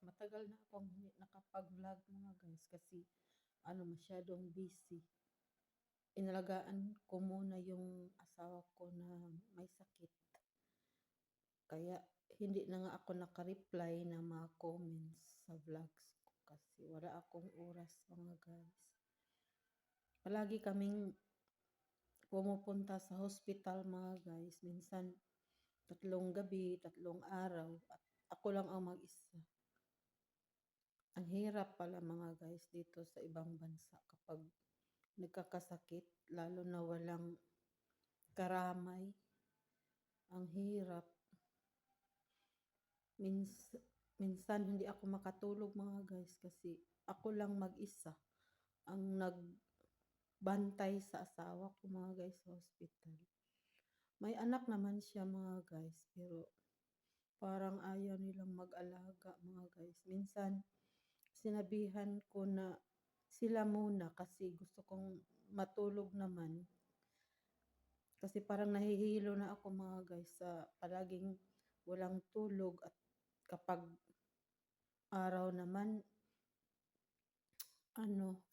matagal na akong hindi nakapag-vlog mga guys kasi masyadong busy. Inalagaan ko muna yung asawa ko na may sakit. Kaya hindi na nga ako naka-reply ng mga comments sa vlogs ko kasi wala akong oras mga guys. Palagi kaming pumupunta sa hospital mga guys. Minsan 3 gabi, 3 araw at ako lang ang mag-isa. Ang hirap pala mga guys dito sa ibang bansa kapag nagkakasakit, lalo na walang karamay. Ang hirap. Minsan hindi ako makatulog mga guys kasi ako lang mag-isa ang nagbantay sa asawa ko mga guys sa hospital. May anak naman siya mga guys pero parang ayaw nilang mag-alaga mga guys. Minsan sinabihan ko na sila muna kasi gusto kong matulog naman. Kasi parang nahihilo na ako mga guys sa palaging walang tulog at kapag araw naman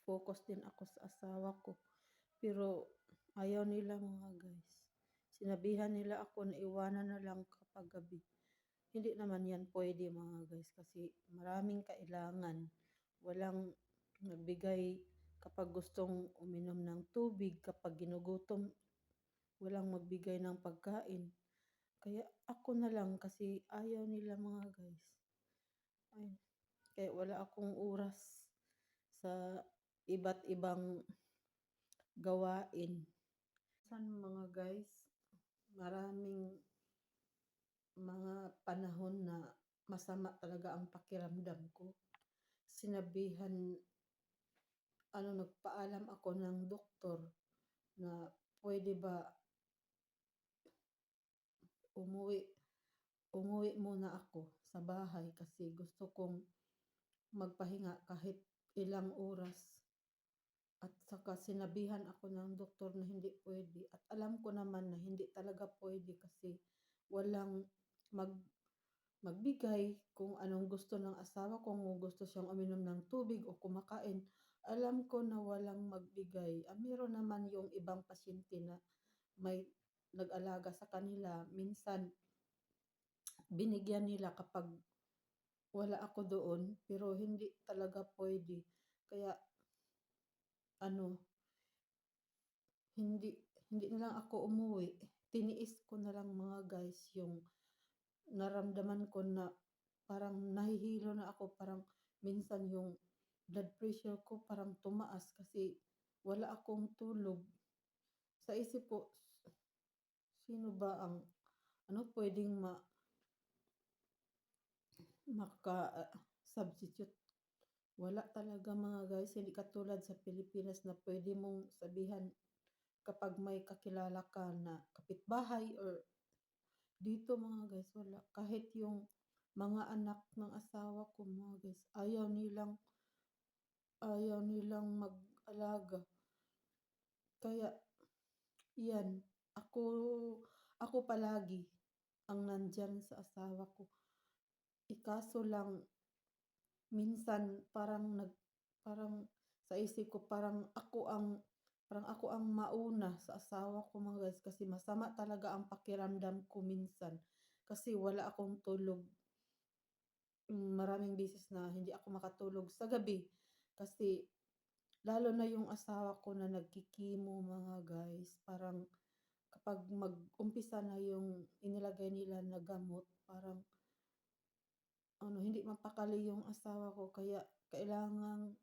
focus din ako sa asawa ko. Pero ayaw nila mga guys. Sinabihan nila ako na iwanan na lang kapag gabi. Hindi naman yan pwede mga guys kasi maraming kailangan. Walang nagbigay kapag gustong uminom ng tubig, kapag ginugutom, walang magbigay ng pagkain. Kaya ako na lang kasi ayaw nila mga guys. Ay, kaya wala akong oras sa iba't ibang gawain. Mga guys, maraming mga panahon na masama talaga ang pakiramdam ko. Sinabihan, nagpaalam ako ng doktor na pwede ba umuwi muna ako sa bahay kasi gusto kong magpahinga kahit ilang oras. At saka sinabihan ako ng doktor na hindi pwede. At alam ko naman na hindi talaga pwede kasi walang magbigay kung anong gusto ng asawa ko, kung gusto siyang uminom ng tubig o kumakain. Alam ko na walang magbigay. Meron naman yung ibang pasyente na may nag-alaga sa kanila. Minsan, binigyan nila kapag wala ako doon, pero hindi talaga pwede. Kaya, hindi, hindi na lang ako umuwi. Tiniis ko na lang mga guys yung naramdaman ko na parang nahihilo na ako. Parang minsan yung blood pressure ko parang tumaas kasi wala akong tulog. Sa isip ko, sino ba ang pwedeng maka-substitute. Wala talaga mga guys, hindi katulad sa Pilipinas na pwede mong sabihan kapag may kakilala ka na kapitbahay or dito mga guys, wala. Kahit yung mga anak ng asawa ko mga guys, ayaw nilang mag-alaga. Kaya, yan, ako palagi ang nandyan sa asawa ko. Ikaso lang, minsan parang sa isip ko parang ako ang mauna sa asawa ko mga guys kasi masama talaga ang pakiramdam ko minsan kasi wala akong tulog. Maraming beses na hindi ako makatulog sa gabi kasi lalo na yung asawa ko na nagkikimo mga guys, parang kapag mag-umpisa na yung inilagay nila na gamot, parang hindi mapakali yung asawa ko kaya kailangan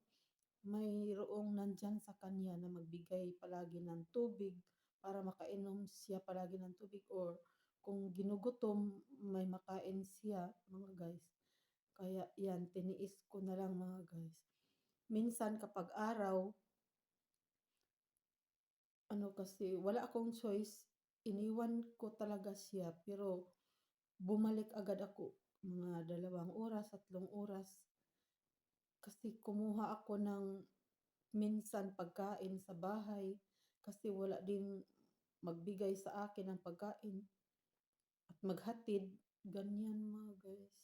mayroong nandyan sa kanya na magbigay palagi ng tubig para makainom siya palagi ng tubig or kung ginugutom may makain siya mga guys. Kaya yan, tiniis ko na lang mga guys. Minsan kapag araw, kasi wala akong choice, iniwan ko talaga siya pero bumalik agad ako mga 2 oras, 3 oras. Kasi kumuha ako ng minsan pagkain sa bahay kasi wala din magbigay sa akin ng pagkain at maghatid. Ganyan mga guys.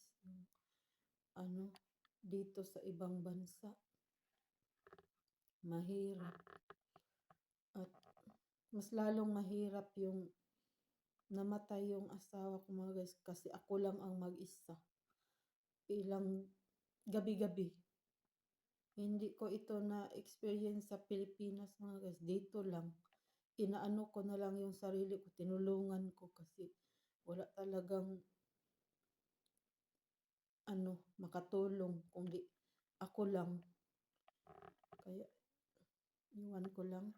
dito sa ibang bansa. Mahirap. At mas lalong mahirap yung namatay yung asawa ko mga guys kasi ako lang ang mag-isa. Ilang gabi-gabi. Hindi ko ito na-experience sa Pilipinas mga guys. Dito lang. Inaano ko na lang yung sarili ko. Tinulungan ko kasi wala talagang makatulong kundi ako lang. Kaya iwan ko lang.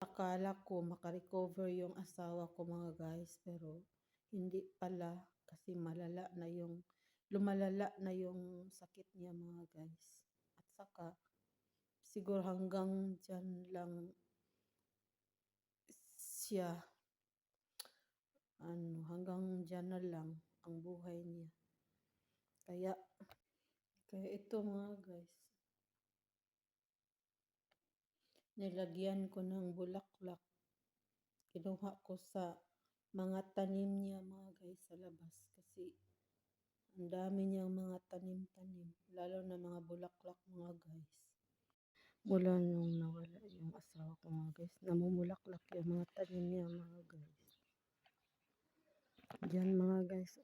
Akala ko makarecover yung asawa ko mga guys pero hindi pala kasi lumalala na yung sakit niya mga guys. At saka siguro hanggang dyan lang siya, hanggang dyan na lang ang buhay niya. Kaya ito mga guys, nilagyan ko ng bulaklak. Kinuha ko sa mga tanim niya mga guys sa labas kasi ang dami niyang mga tanim-tanim, lalo na mga bulaklak mga guys. Mula nung nawala yung asawa ko mga guys, namumulaklak yung mga tanim niya mga guys. Diyan mga guys,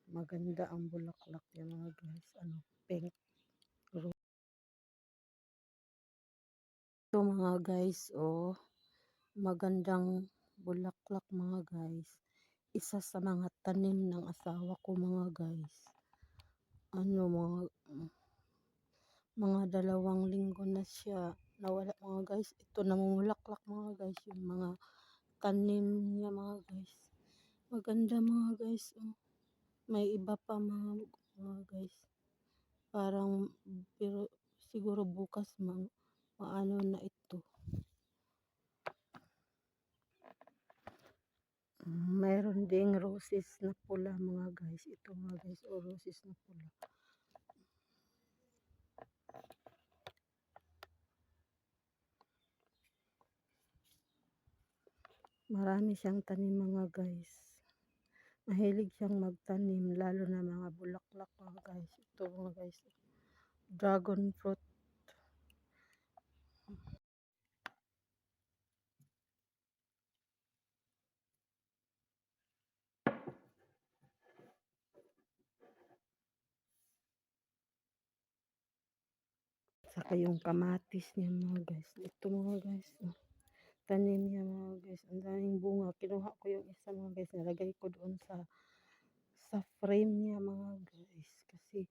maganda ang bulaklak yung mga guys, pink. Ito mga guys, magandang bulaklak mga guys. Isa sa mga tanim ng asawa ko mga guys. Mga 2 linggo na siya nawala mga guys. Ito namumulaklak mga guys, yung mga tanim niya mga guys. Maganda mga guys, may iba pa mga guys. Pero siguro bukas maano na ito. Mayroon ding roses na pula mga guys. Ito mga guys, roses na pula. Marami siyang tanim mga guys. Mahilig siyang magtanim lalo na mga bulaklak mga guys. Ito mga guys, dragon fruit. Saka yung kamatis niya mga guys. Ito mga guys, tanim niya mga guys. Ang daming bunga. Kinuha ko yung isa mga guys. Nalagay ko doon sa frame niya mga guys. Kasi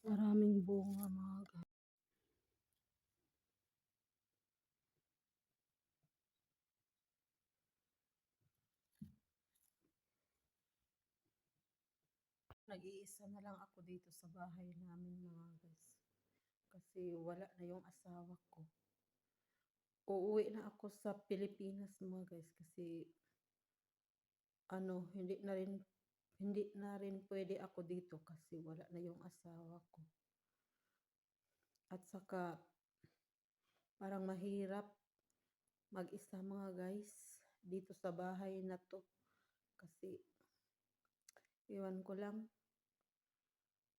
maraming bunga mga guys. Nag-iisa na lang ako dito sa bahay namin mga guys. Kasi wala na yung asawa ko. Uuwi na ako sa Pilipinas mga guys kasi hindi na rin pwede ako dito kasi wala na yung asawa ko. At saka parang mahirap mag-isa mga guys dito sa bahay na to kasi iwan ko lang,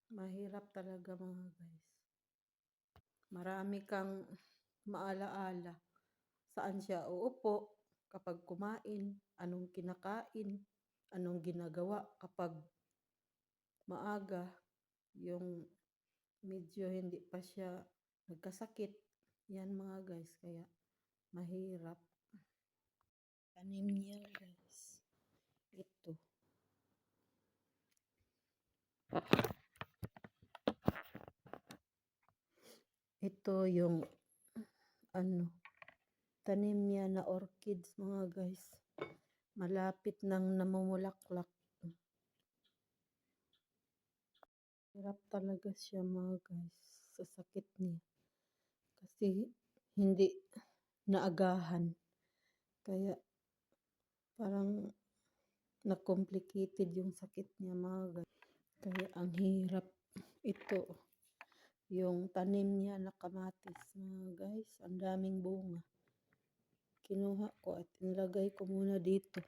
mahirap talaga mga guys. Marami kang maalaala. Saan siya uupo kapag kumain, anong kinakain, anong ginagawa kapag maaga, yung medyo hindi pa siya nagkasakit. Yan mga guys, kaya mahirap. Tanim niya guys. Ito. Ito yung tanim niya na orchids mga guys. Malapit nang namumulaklak. Hirap talaga siya mga guys sa sakit niya. Kasi hindi naagahan. Kaya parang na-complicated yung sakit niya mga guys. Kaya ang hirap. Ito yung tanim niya na kamatis mga guys. Ang daming bunga. Kinuha ko at nilagay ko muna dito.